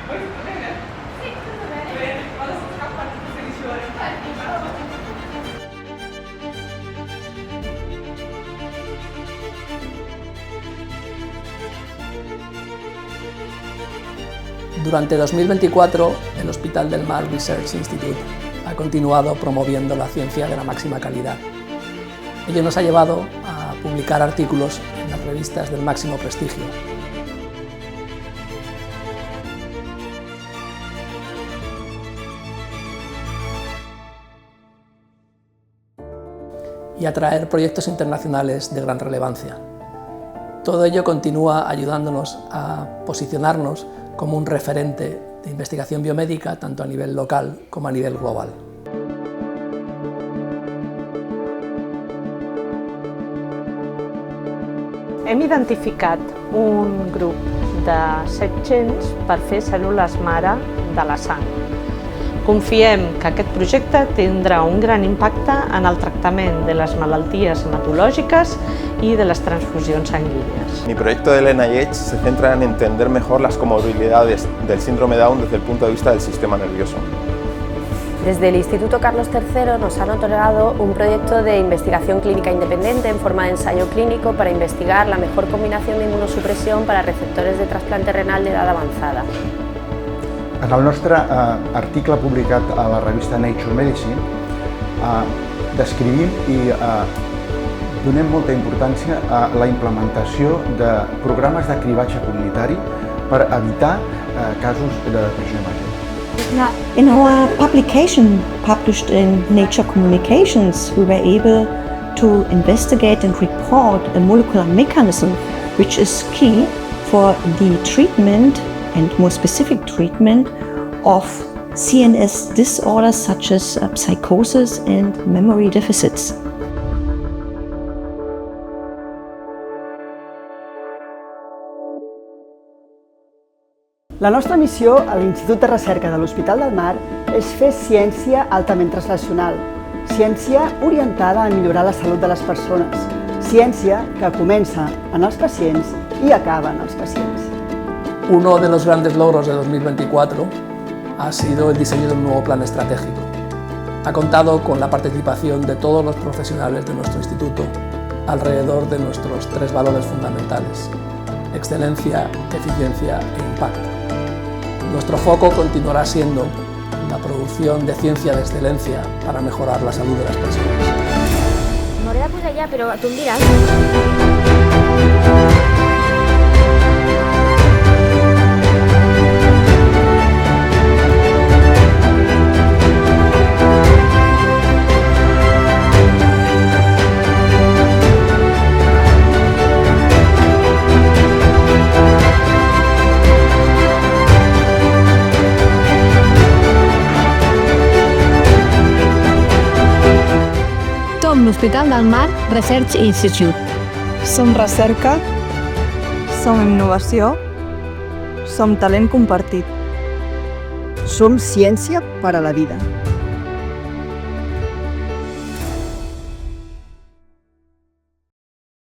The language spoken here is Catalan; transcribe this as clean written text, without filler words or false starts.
Oi, tutto bene? Sì, tutto bene. Bene, adesso scappa tutto felice ore. Durante 2024, el Hospital del Mar Research Institute ha continuado promoviendo la ciencia de la máxima calidad. Ello nos ha llevado a publicar artículos en las revistas del máximo prestigio. Y atraer proyectos internacionales de gran relevancia. Todo ello continúa ayudándonos a posicionarnos como un referente de investigación biomédica tanto a nivel local como a nivel global. Hem identificat un grup de 7 gens per fer cèl·lules mare de la sang. Confiem que aquest projecte tindrà un gran impacte en el tractament de les malalties hematològiques y de las transfusiones sanguíneas. Mi proyecto del NIH se centra en entender mejor las comorbilidades del síndrome Down desde el punto de vista del sistema nervioso. Desde el Instituto Carlos III nos han otorgado un proyecto de investigación clínica independiente en forma de ensayo clínico para investigar la mejor combinación de inmunosupresión para receptores de trasplante renal de edad avanzada. En el nostre article publicat a la revista Nature Medicine descrivim i donem molta importància a la implementació de programes de cribatge comunitari per evitar casos de depressió immediata. In our publication published in Nature Communications, we were able to investigate and report a molecular mechanism which is key for the treatment and more specific treatment of CNS disorders such as psychosis and memory deficits. La nostra missió a l'Institut de Recerca de l'Hospital del Mar és fer ciència altament translacional, ciència orientada a millorar la salut de les persones, ciència que comença en els pacients i acaba en els pacients. Uno de los grandes logros de 2024 ha sido el diseño de un nuevo plan estratégico. Ha contado con la participación de todos los profesionales de nuestro instituto alrededor de nuestros 3 valores fundamentales: excelencia, eficiencia e impacto. Nuestro foco continuará siendo la producción de ciencia de excelencia para mejorar la salud de las personas. M'hauré de posar ja, però tu em diràs. Som l'Hospital del Mar Research Institute. Som recerca, som innovació, som talent compartit. Som ciència per a la vida.